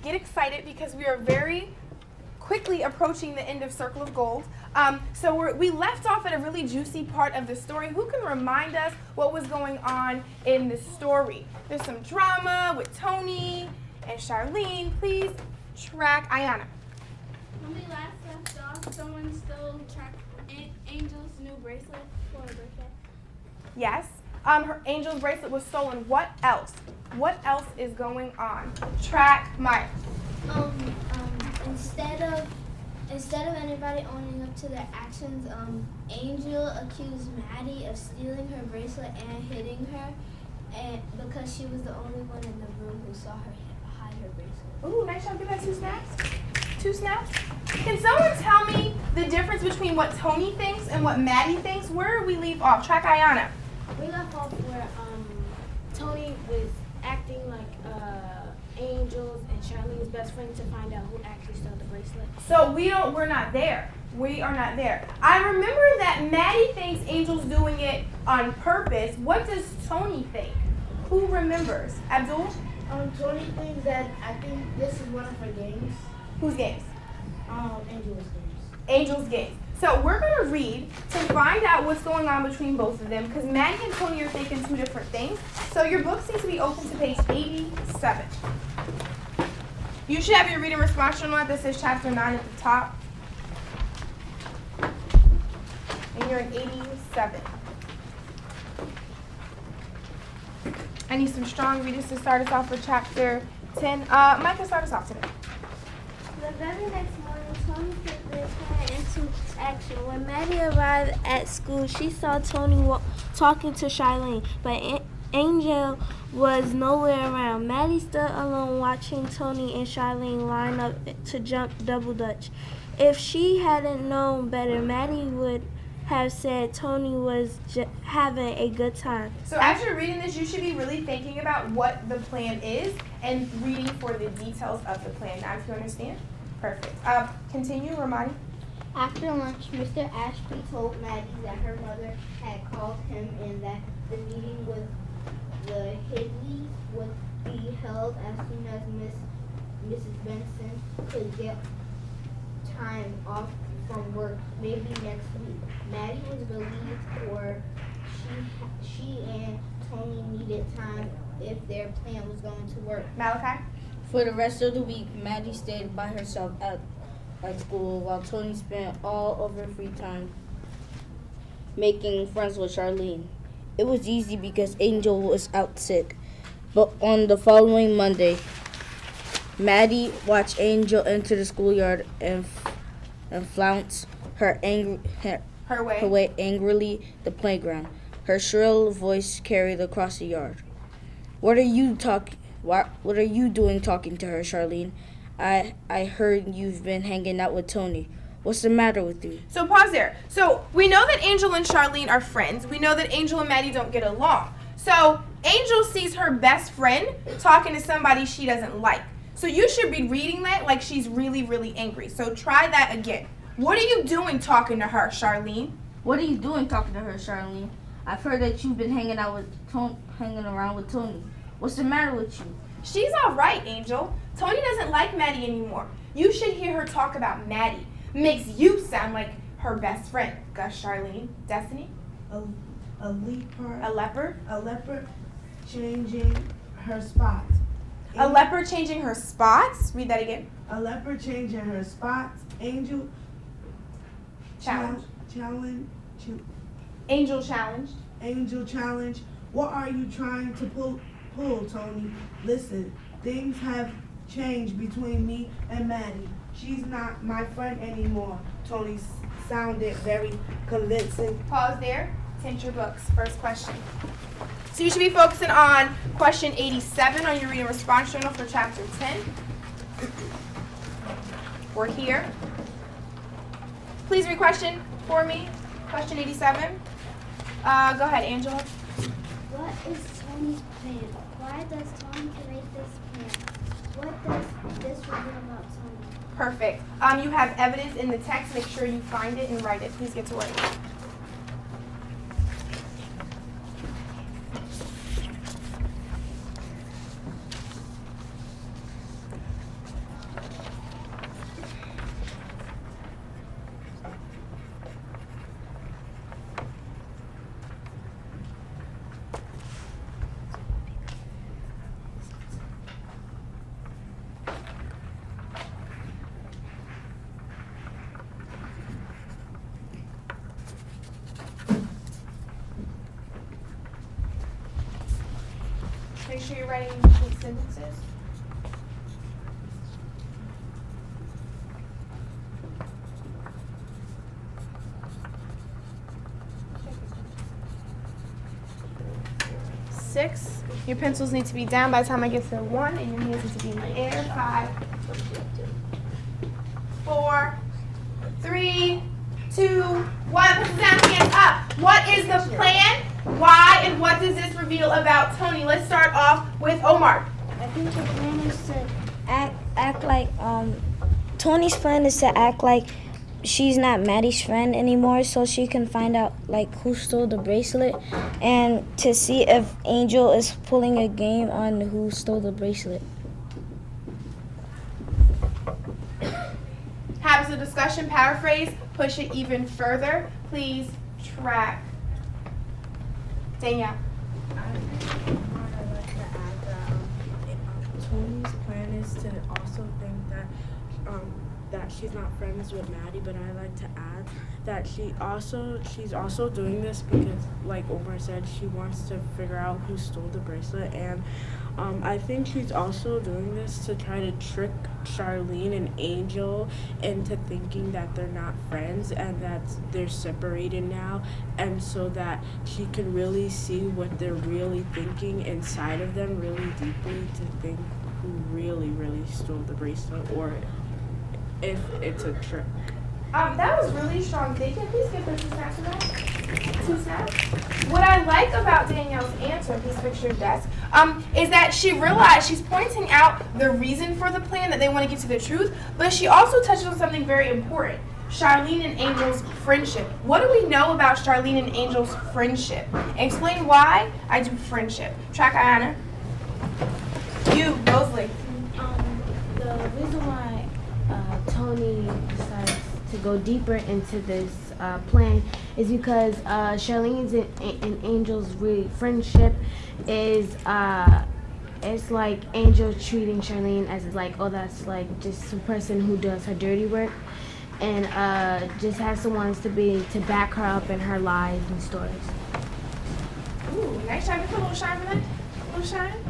get excited because we are very quickly approaching the end of Circle of Gold. So we left off at a really juicy part of the story. Who can remind us what was going on in the story? There's some drama with Tony and Charlene. Please track Ayana. When we last left off, someone stole Angel's new bracelet for her birthday. Yes. Her Angel's bracelet was stolen. What else? What else is going on? Track Maya. Instead of anybody owning up to their actions, Angel accused Maddie of stealing her bracelet and hitting her, and because she was the only one in the room who saw her hide her bracelet. Ooh, nice job. Give that 2 snaps. 2 snaps. Can someone tell me the difference between what Tony thinks and what Maddie thinks? Where did we leave off? Track Ayana. We left off where Tony was acting like Angel's and Charlene's best friend to find out who actually stole the bracelet. So we're not there. We are not there. I remember that Maddie thinks Angel's doing it on purpose. What does Tony think? Who remembers? Abdul? Tony thinks that I think this is one of her games. Whose games? Angel's games. Angel's games. So we're going to read to find out what's going on between both of them because Maddie and Tony are thinking 2 different things. So your book seems to be open to page 87. You should have your reading response journal that says chapter 9 at the top. And you're in 87. I need some strong readers to start us off for chapter 10. Micah, start us off today. The very next morning, Tony put their plan into action. When Maddie arrived at school, she saw Tony talking to Charlene, but Angel was nowhere around. Maddie stood alone watching Tony and Charlene line up to jump double dutch. If she hadn't known better, Maddie would have said Tony was having a good time. So as you're reading this, you should be really thinking about what the plan is and reading for the details of the plan. Now, if you understand, perfect. Continue, Ramani. After lunch, Mr. Ashby told Maddie that her mother had called him and that the meeting with the Hidleys would be held as soon as Mrs. Benson could get time off from work, maybe next week. Maddie was relieved, for she and Tony needed time if their plan was going to work. Malachi. For the rest of the week, Maddie stayed by herself at school while Tony spent all of her free time making friends with Charlene. It was easy because Angel was out sick, but on the following Monday, Maddie watched Angel enter the schoolyard and flounce her way angrily the playground. Her shrill voice carried across the yard. What are you doing talking to her, Charlene? I heard you've been hanging out with Tony. What's the matter with you? So pause there. So we know that Angel and Charlene are friends. We know that Angel and Maddie don't get along. So Angel sees her best friend talking to somebody she doesn't like. So you should be reading that like she's really, really angry. So try that again. What are you doing talking to her, Charlene? What are you doing talking to her, Charlene? I've heard that you've been hanging around with Tony. What's the matter with you? She's all right, Angel. Tony doesn't like Maddie anymore. You should hear her talk about Maddie. Makes you sound like her best friend. Gus, Charlene. Destiny? A leopard. A leopard? A leopard changing her spots. A leopard changing her spots? Read that again. A leopard changing her spots. Angel Challenge. Angel challenge. What are you trying to pull, Tony? Listen, things have changed between me and Maddie. She's not my friend anymore. Tony sounded very convincing. Pause there. Tint your books. First question. So you should be focusing on question 87 on your reading response journal for chapter 10. We're here. Please read question for me. Question 87. Go ahead, Angela. What is Tony's plan? Why does Tony create this plan? What does this reveal about Tony? Perfect. You have evidence in the text. Make sure you find it and write it. Please get to work. Make sure you're writing complete sentences. Six. Your pencils need to be down by the time I get to 1, and your hands need to be in the air. 5, 4, 3, 2, 1. Pencils down, hands up. What is the plan? Why and what does this reveal about Tony? Let's start off with Omar. I think the plan is to act like Tony's plan is to act like she's not Maddie's friend anymore, so she can find out like who stole the bracelet, and to see if Angel is pulling a game on who stole the bracelet. Habits of discussion, paraphrase, push it even further. Please track. Danielle. Tony's plan is to also think that that she's not friends with Maddie, but I like to add that she's also doing this because, like Omar said, she wants to figure out who stole the bracelet, and I think she's also doing this to try to trick Charlene and Angel into thinking that they're not friends and that they're separated now, and so that she can really see what they're really thinking inside of them really deeply to think who really stole the bracelet, or if it's a trick. That was really strong thinking. Please give her 2 snaps for that. 2 snaps. What I like about Danielle's answer, please fix your desk, is that she realized she's pointing out the reason for the plan, that they want to get to the truth, but she also touches on something very important. Charlene and Angel's friendship. What do we know about Charlene and Angel's friendship? Explain why. I do friendship. Track, Ayana. You, Mosley. The reason why Tony decides to go deeper into this plan is because Charlene's and Angel's friendship is it's like Angel treating Charlene as like, oh, that's like just some person who does her dirty work, and just has someone to back her up in her lies and stories. Ooh, nice shine. Put a little shine for that. A little shine.